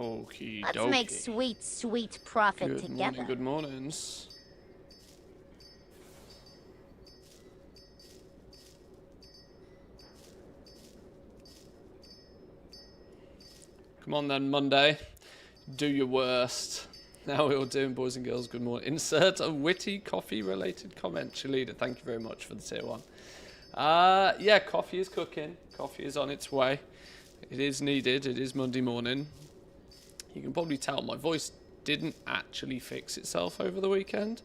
Okie Let's dokie. make sweet, sweet profit together. Good mornings. Come on then, Monday. Do your worst. How are we all doing, boys and girls? Good morning. Insert a witty coffee-related comment. Shalida, thank you very much for the tier 1. Yeah, coffee is cooking. Coffee is on its way. It is needed. It is Monday morning. You can probably tell my voice didn't actually fix itself over the weekend.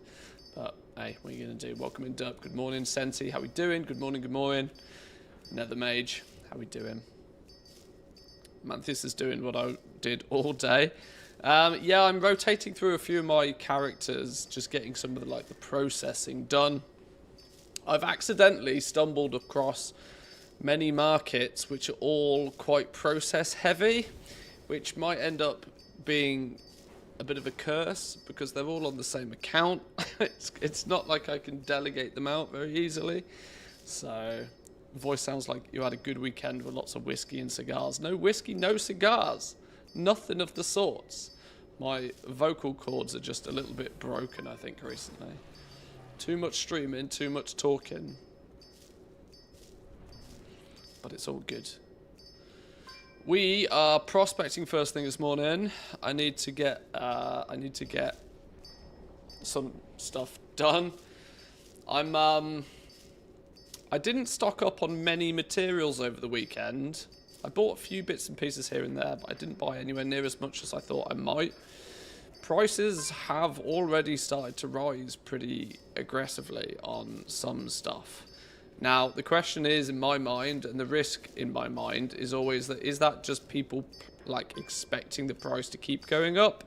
But, hey, what are you going to do? Welcome in, Dub. Good morning, Senti. How we doing? Good morning, good morning. Nether Mage. How we doing? Manthus is doing what I did all day. Yeah, I'm rotating through a few of my characters, just getting some of the processing done. I've accidentally stumbled across many markets which are all quite process heavy, which might end up being a bit of a curse because they're all on the same account. It's not like I can delegate them out very easily. So, voice sounds like you had a good weekend with lots of whiskey and cigars. No whiskey, no cigars. Nothing of the sorts. My vocal cords are just a little bit broken, I think, recently. Too much streaming, too much talking. But it's all good. We are prospecting first thing this morning. I need to get some stuff done. I didn't stock up on many materials over the weekend. I bought a few bits and pieces here and there, but I didn't buy anywhere near as much as I thought I might. Prices have already started to rise pretty aggressively on some stuff. Now, the question is, in my mind, and the risk in my mind, is always that, is that just people, expecting the price to keep going up?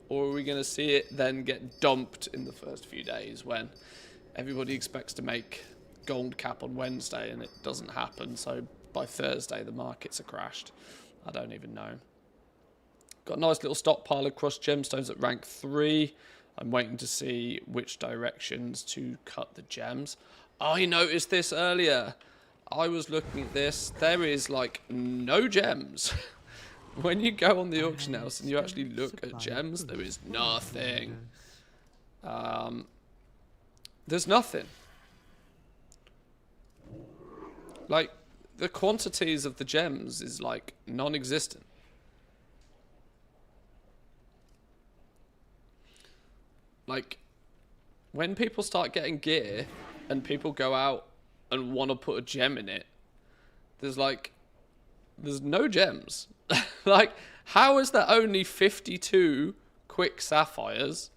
Or are we going to see it then get dumped in the first few days when everybody expects to make gold cap on Wednesday and it doesn't happen, so by Thursday the markets are crashed? I don't even know. Got a nice little stockpile of crushed gemstones at rank 3. I'm waiting to see which directions to cut the gems. I noticed this earlier. I was looking at this. There is no gems. When you go on the auction house and you actually look at gems, there is nothing. There's nothing. The quantities of the gems is non-existent. When people start getting gear and people go out and want to put a gem in it, there's no gems. How is there only 52 quick sapphires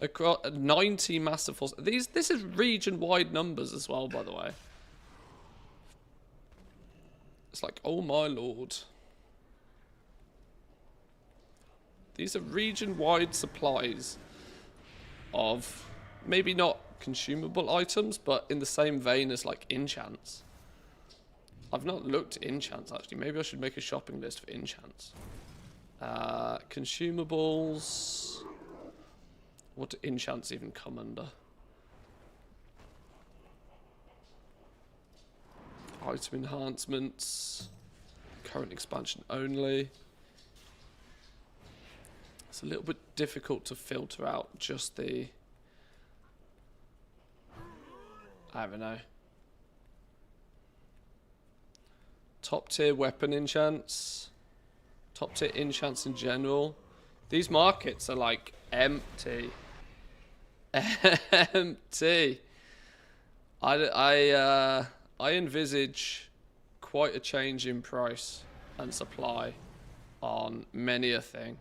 across 90 massive force? This is region-wide numbers as well, by the way. It's oh my lord. These are region-wide supplies of maybe not consumable items, but in the same vein as enchants. I've not looked at enchants actually. Maybe I should make a shopping list for enchants. Consumables. What do enchants even come under? Item enhancements. Current expansion only. It's a little bit difficult to filter out just the... I don't know. Top tier weapon enchants. Top tier enchants in general. These markets are empty. Empty. I envisage quite a change in price and supply on many a thing.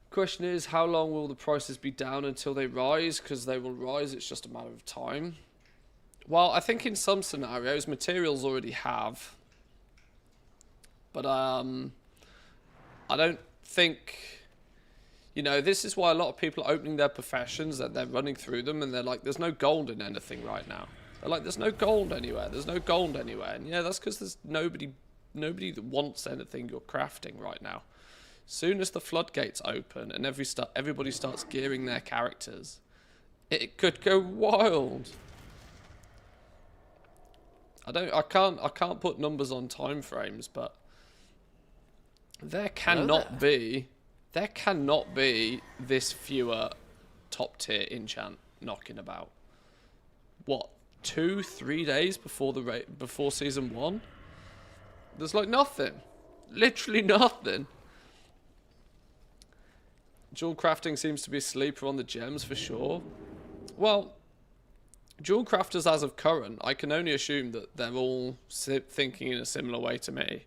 Question is, how long will the prices be down until they rise? Because they will rise, it's just a matter of time. Well, I think in some scenarios materials already have, but I don't think, this is why a lot of people are opening their professions, that they're running through them and they're there's no gold in anything right now. They're there's no gold anywhere, there's no gold anywhere. And yeah, that's because there's nobody that wants anything you're crafting right now. Soon as the floodgates open and everybody starts gearing their characters, it could go wild. I can't put numbers on time frames, but There cannot be this fewer top tier enchant knocking about. What, 2-3 days before before season 1? There's like nothing, literally nothing. Jewel crafting seems to be a sleeper on the gems for sure. Well, jewel crafters as of current, I can only assume that they're all thinking in a similar way to me.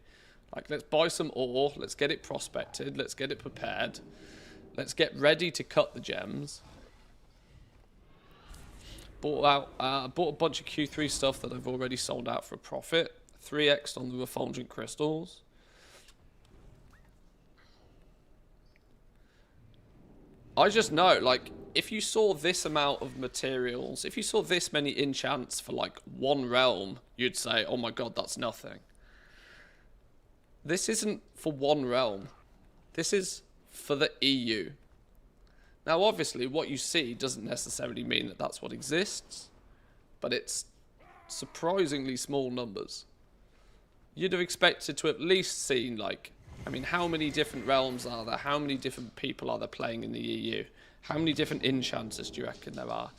Like, let's buy some ore, let's get it prospected, let's get it prepared, let's get ready to cut the gems. Bought a bunch of Q3 stuff that I've already sold out for a profit. 3x on the refulgent crystals. I just know, like, if you saw this amount of materials, if you saw this many enchants for like one realm, you'd say, oh my god, that's nothing. This isn't for one realm. This is for the EU. Now, obviously, what you see doesn't necessarily mean that that's what exists, but it's surprisingly small numbers. You'd have expected to at least seen, like, I mean, how many different realms are there? How many different people are there playing in the EU? How many different enchanters do you reckon there are?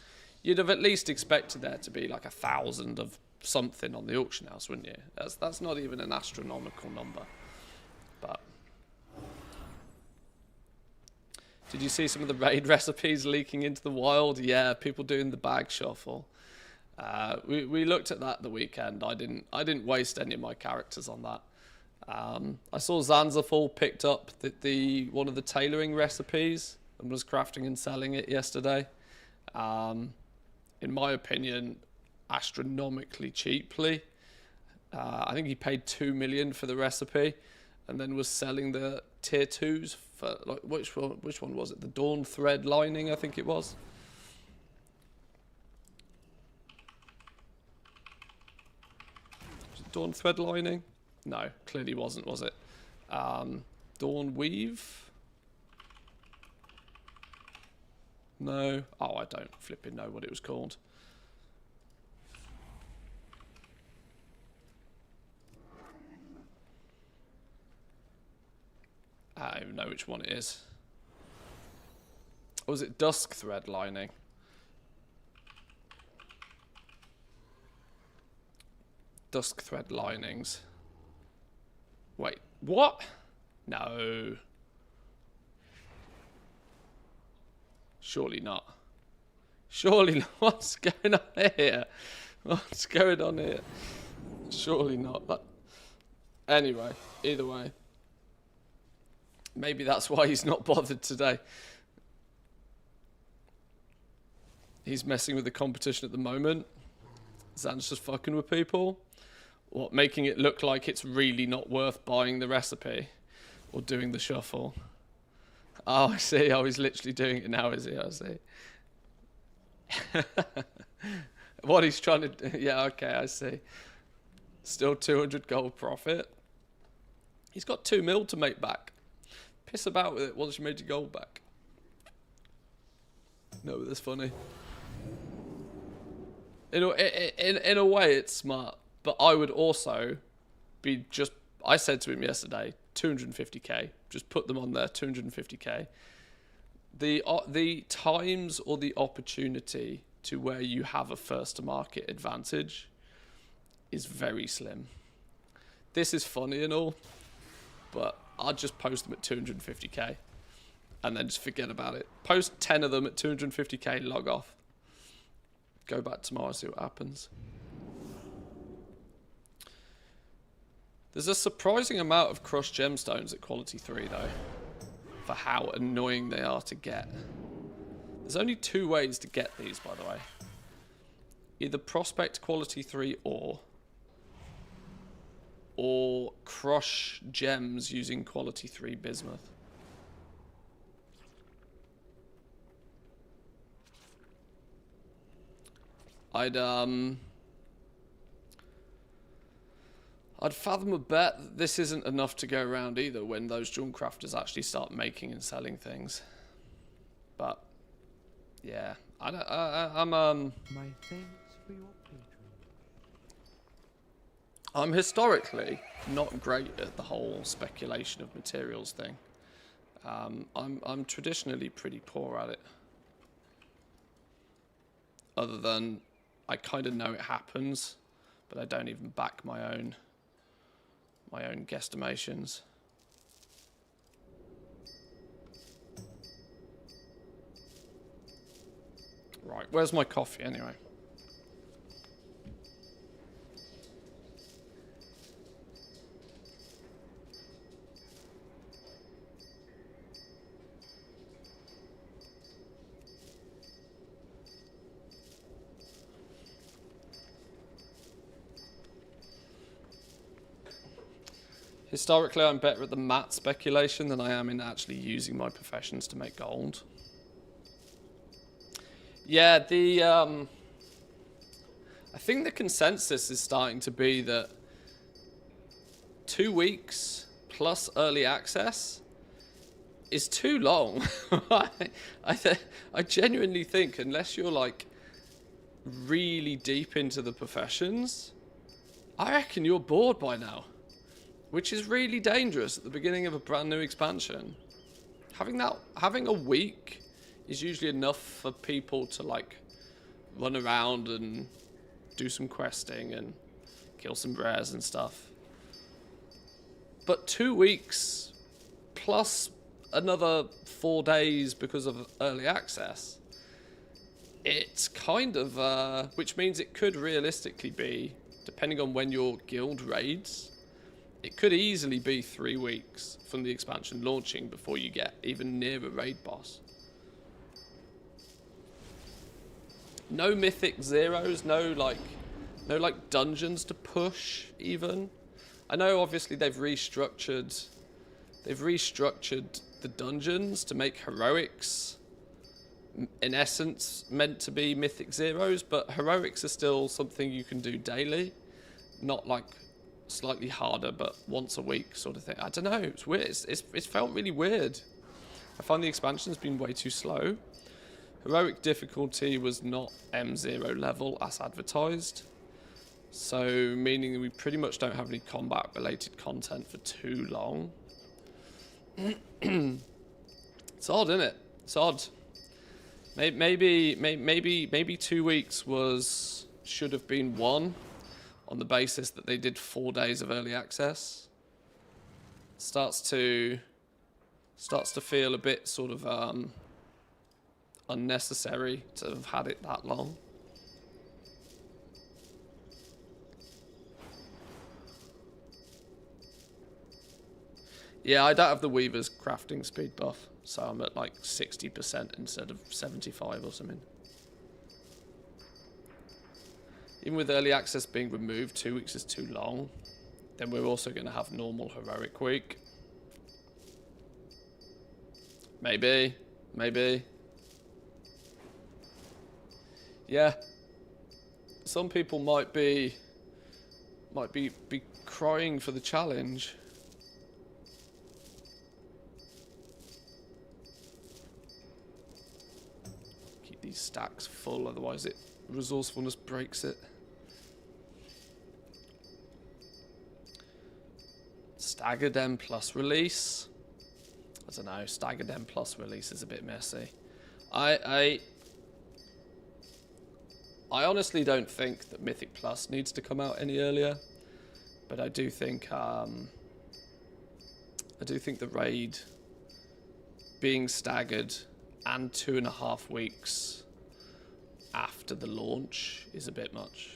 You'd have at least expected there to be like 1,000 of something on the auction house, wouldn't you? That's not even an astronomical number. But did you see some of the raid recipes leaking into the wild? Yeah, people doing the bag shuffle. We looked at that the weekend. I didn't waste any of my characters on that. I saw Zanzafall picked up one of the tailoring recipes and was crafting and selling it yesterday. In my opinion, astronomically cheaply. I think he paid 2 million for the recipe, and then was selling the tier 2s for, like, which one was it? The Dawn thread lining, I think it was. Was it Dawn thread lining? No, clearly wasn't, was it? Dawn weave? No. Oh, I don't flipping know what it was called. I don't even know which one it is. Or was it dusk thread lining? Dusk thread linings. Wait, what? No. Surely not. Surely not. What's going on here? What's going on here? Surely not. Anyway, either way. Maybe that's why he's not bothered today. He's messing with the competition at the moment. Zan's just fucking with people. What, making it look like it's really not worth buying the recipe or doing the shuffle. Oh, I see. Oh, he's literally doing it now, is he? I see. What he's trying to do. Yeah, okay, I see. Still 200 gold profit. He's got 2 mil to make back. Piss about with it once you made your gold back. No, that's funny. In a way, it's smart. But I would also be just... I said to him yesterday, 250k. Just put them on there, 250k. The times or the opportunity to where you have a first-to-market advantage is very slim. This is funny and all, but I'd just post them at 250k and then just forget about it. Post 10 of them at 250k, log off. Go back tomorrow, see what happens. There's a surprising amount of crushed gemstones at quality 3 though, for how annoying they are to get. There's only 2 ways to get these, by the way. Either prospect quality 3 ore, or crush gems using quality 3 bismuth. I'd fathom a bet that this isn't enough to go around either when those jewel crafters actually start making and selling things. But yeah, I'm My thanks for your patronage. I'm historically not great at the whole speculation of materials thing. I'm traditionally pretty poor at it. Other than I kind of know it happens, but I don't even back my own guesstimations. Right, where's my coffee anyway? Historically, I'm better at the matte speculation than I am in actually using my professions to make gold. Yeah, I think the consensus is starting to be that 2 weeks plus early access is too long. I genuinely think unless you're like really deep into the professions, I reckon you're bored by now. Which is really dangerous at the beginning of a brand new expansion. Having a week is usually enough for people to like run around and do some questing and kill some rares and stuff. But 2 weeks plus another 4 days because of early access, it's kind of, which means it could realistically be, depending on when your guild raids, it could easily be 3 weeks from the expansion launching before you get even near a raid boss. No mythic zeros, no dungeons to push even. I know obviously they've restructured the dungeons to make heroics in essence meant to be mythic zeros, but heroics are still something you can do daily, not like slightly harder but once a week sort of thing. I don't know, it's weird. It's felt really weird. I find the expansion's been way too slow. Heroic difficulty was not M0 level as advertised, so meaning we pretty much don't have any combat related content for too long. It's odd, isn't it? It's odd. Maybe 2 weeks should have been 1 on the basis that they did 4 days of early access. Starts to feel a bit sort of unnecessary to have had it that long. Yeah, I don't have the Weaver's crafting speed buff, so I'm at like 60% instead of 75 or something. Even with early access being removed, 2 weeks is too long. Then we're also going to have normal heroic week. Maybe. Yeah. Some people might be crying for the challenge. Keep these stacks full, otherwise resourcefulness breaks it. Staggered M plus release. I don't know, staggered M plus release is a bit messy. I honestly don't think that Mythic Plus needs to come out any earlier, but I do think the raid being staggered and 2.5 weeks after the launch is a bit much.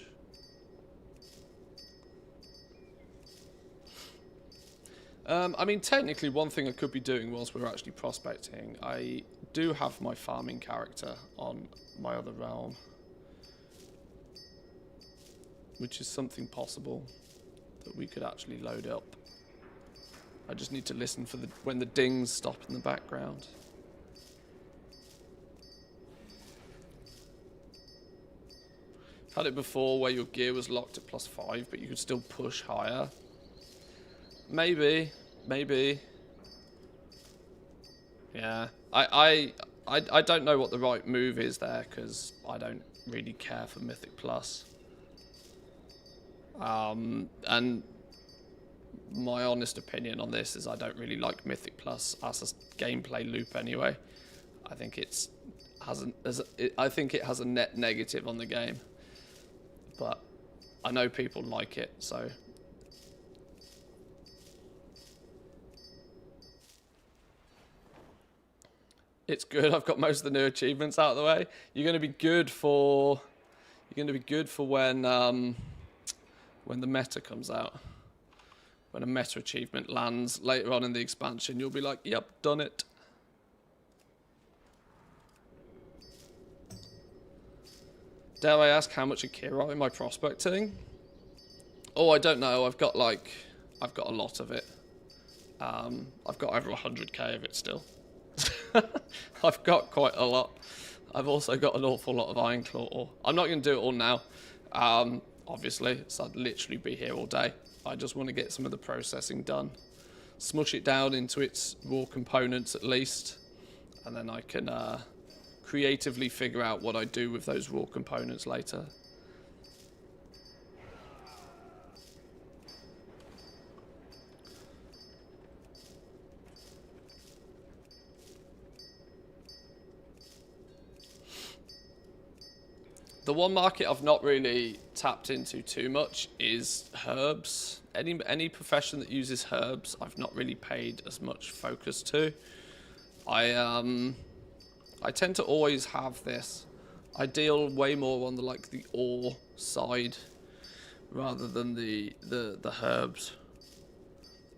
I mean, technically, one thing I could be doing whilst we're actually prospecting, I do have my farming character on my other realm, which is something possible that we could actually load up. I just need to listen for when the dings stop in the background. I've had it before where your gear was locked at +5, but you could still push higher. Maybe. Yeah, I don't know what the right move is there because I don't really care for Mythic Plus. And my honest opinion on this is I don't really like Mythic Plus as a gameplay loop anyway. I think it has a net negative on the game, but I know people like it, so. It's good. I've got most of the new achievements out of the way. You're going to be good for when the meta comes out. When a meta achievement lands later on in the expansion, you'll be like, yep, done it. Dare I ask how much Akira am I prospecting? Oh, I don't know. I've got a lot of it. I've got over 100k of it still. I've got quite a lot. I've also got an awful lot of Iron Claw ore. I'm not going to do it all now, obviously, so I'd literally be here all day. I just want to get some of the processing done. Smush it down into its raw components at least, and then I can creatively figure out what I do with those raw components later. The one market I've not really tapped into too much is herbs. Any profession that uses herbs, I've not really paid as much focus to. I tend to always have this. I deal way more on the ore side rather than the herbs.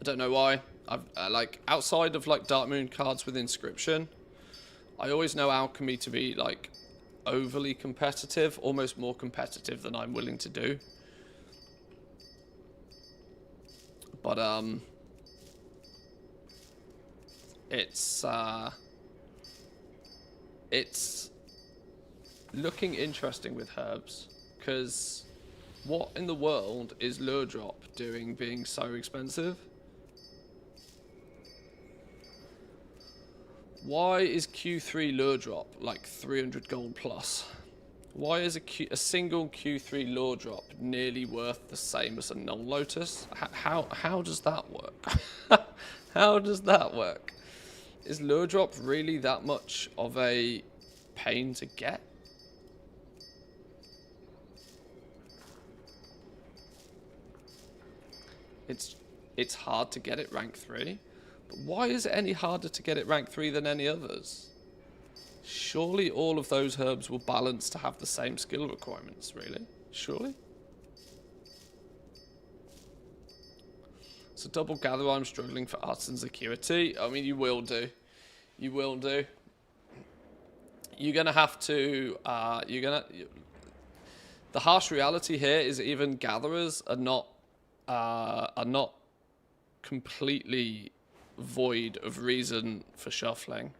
I don't know why. I've like outside of like Dark Moon cards with inscription, I always know alchemy to be like overly competitive, almost more competitive than I'm willing to do. But it's looking interesting with herbs, because what in the world is lure drop doing being so expensive? Why is Q3 lure drop like 300 gold plus? Why is a single Q3 lure drop nearly worth the same as a null lotus? How does that work? How does that work? Is lure drop really that much of a pain to get? It's hard to get it rank 3. But why is it any harder to get it rank 3 than any others? Surely all of those herbs will balance to have the same skill requirements, really? Surely? So double gather, I'm struggling for artisan security. I mean, you will do. You will do. You're going to have to... the harsh reality here is even gatherers are not completely void of reason for shuffling.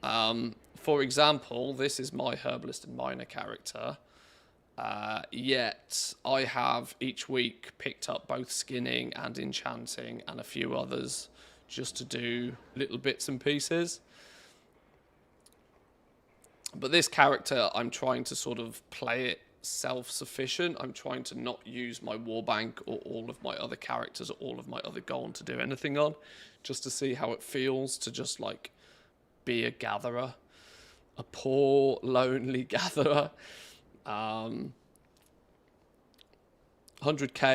For example, this is my herbalist and miner character, yet I have each week picked up both skinning and enchanting and a few others just to do little bits and pieces. But this character, I'm trying to sort of play it self-sufficient. I'm trying to not use my warbank or all of my other characters or all of my other gold to do anything on, just to see how it feels to just like be a gatherer, a poor lonely gatherer. 100k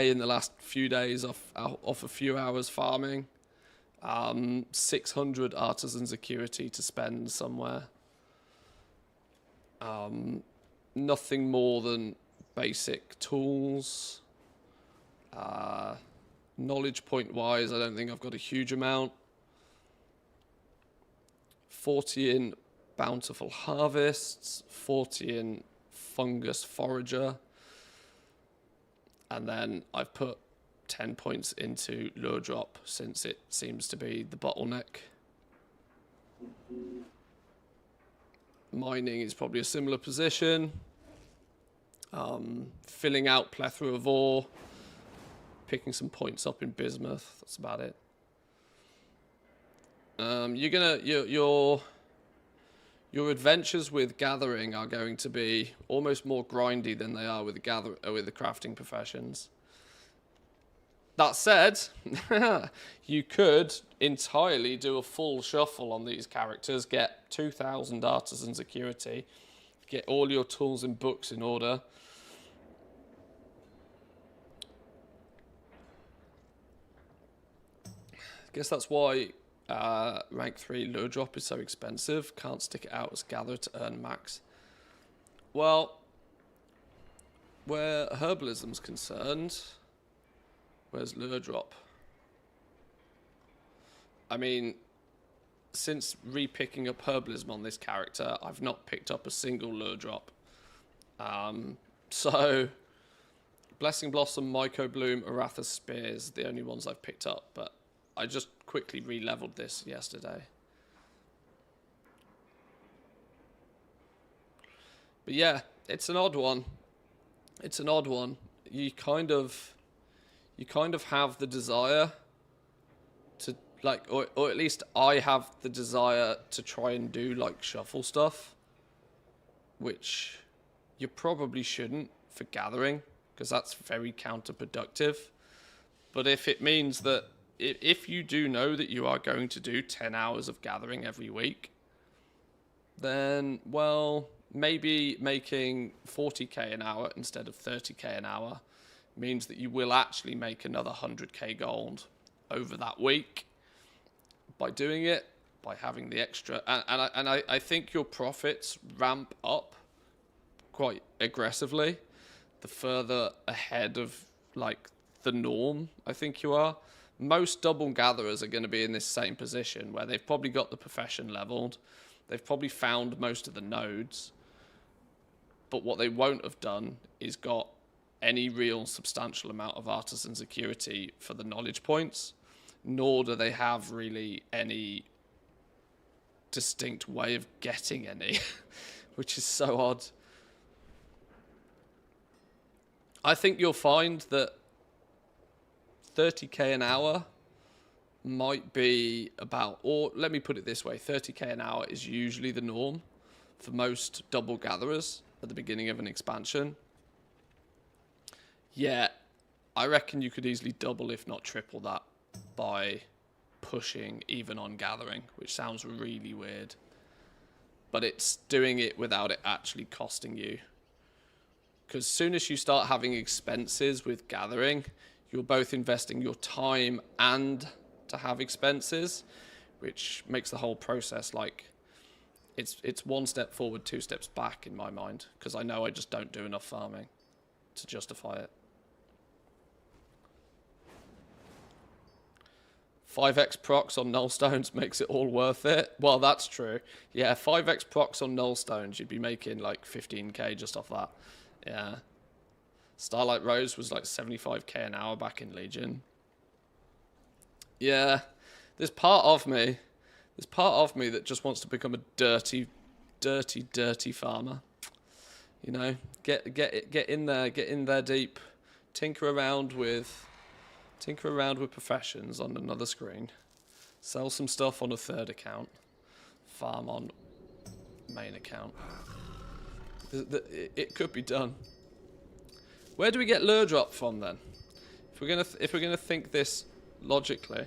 in the last few days off a few hours farming, 600 artisan security to spend somewhere. Nothing more than basic tools. Knowledge point wise, I don't think I've got a huge amount. 40 in bountiful harvests, 40 in fungus forager, and then I've put 10 points into lure drop since it seems to be the bottleneck. Mining is probably a similar position. Filling out plethora of ore, picking some points up in bismuth. That's about it. Your adventures with gathering are going to be almost more grindy than they are with the crafting professions. That said, you could entirely do a full shuffle on these characters, get 2,000 artisan security, get all your tools and books in order. I guess that's why rank 3 lure drop is so expensive. Can't stick it out as gather to earn max. Well, where herbalism's concerned, where's lure drop? I mean, since repicking up herbalism on this character, I've not picked up a single lure drop. So, Blessing Blossom, Myco Bloom, Aratha's Spears, the only ones I've picked up, but I just quickly re-leveled this yesterday. But yeah, it's an odd one. It's an odd one. You kind of have the desire to, like, or at least I have the desire to try and do, like, shuffle stuff, which you probably shouldn't for gathering, because that's very counterproductive. But if it means that if you do know that you are going to do 10 hours of gathering every week, then, well, maybe making 40k an hour instead of 30k an hour means that you will actually make another 100k gold over that week by doing it, by having the extra. And I think your profits ramp up quite aggressively the further ahead of, like, the norm I think you are. Most double gatherers are going to be in this same position where they've probably got the profession leveled. They've probably found most of the nodes. But what they won't have done is got any real substantial amount of artisan security for the knowledge points, nor do they have really any distinct way of getting any, which is so odd. I think you'll find that 30k an hour might be about, or let me put it this way, 30k an hour is usually the norm for most double gatherers at the beginning of an expansion. Yeah, I reckon you could easily double, if not triple that, by pushing even on gathering, which sounds really weird. But it's doing it without it actually costing you. Because as soon as you start having expenses with gathering, you're both investing your time and to have expenses, which makes the whole process like it's one step forward, two steps back in my mind, because I know I just don't do enough farming to justify it. 5x procs on null stones makes it all worth it. Well, that's true. Yeah, 5x procs on null stones, you'd be making like 15k just off that. Yeah. Starlight Rose was like 75k an hour back in Legion. Yeah, there's part of me that just wants to become a dirty farmer. You know, get in there deep, tinker around with professions on another screen, sell some stuff on a third account, farm on main account. It could be done. Where do we get lure drop from then? If we're gonna think this logically,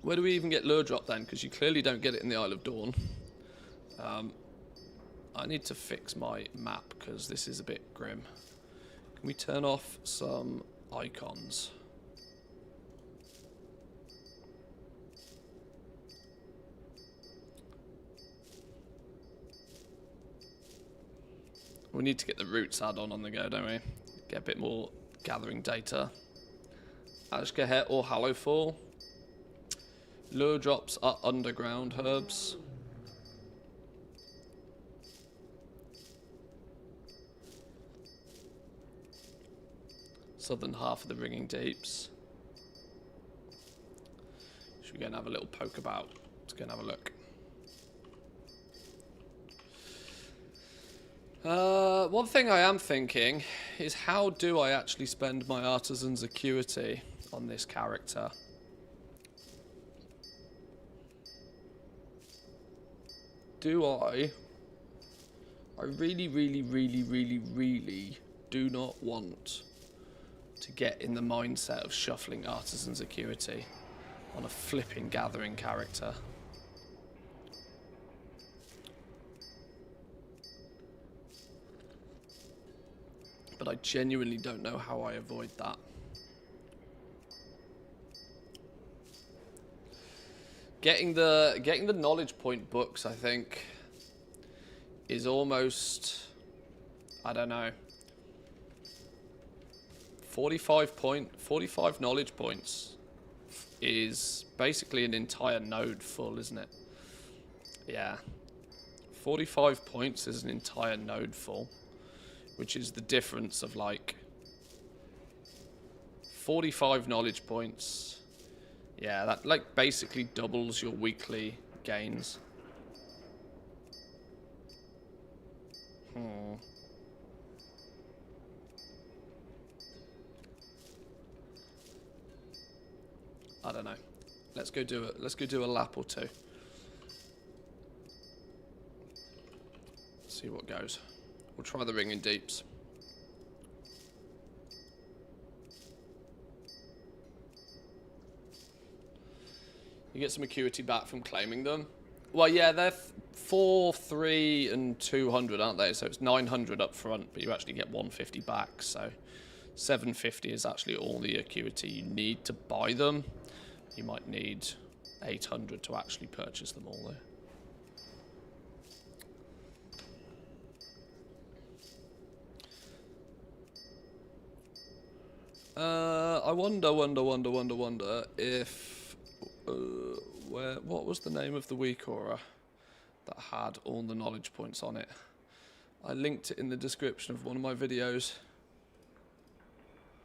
where do we even get lure drop then? Because you clearly don't get it in the Isle of Dawn. I need to fix my map because this is a bit grim. Can we turn off some icons? We need to get the roots add-on on the go, don't we? Get a bit more gathering data. Ashgahet or Hallowfall. Lure drops are underground herbs. Southern half of the Ringing Deeps. Should we go and have a little poke about? Let's go and have a look. One thing I am thinking is, how do I actually spend my artisan's acuity on this character? Do I really do not want to get in the mindset of shuffling Artisan's Acuity on a flipping gathering character. But I genuinely don't know how I avoid that. Getting the knowledge point books, I think, is almost, I don't know, 45 knowledge points is basically an entire node full, isn't it? Yeah. 45 points is an entire node full, which is the difference of like 45 knowledge points. Yeah, that like basically doubles your weekly gains. I don't know. Let's go do a lap or two. See what goes. We'll try the ring in deeps. You get some acuity back from claiming them. Well, yeah, they're 4, 3, and 200, aren't they? So it's 900 up front, but you actually get 150 back. So 750 is actually all the acuity you need to buy them. You might need 800 to actually purchase them all, though. I wonder if what was the name of the week aura that had all the knowledge points on it? I linked it in the description of one of my videos.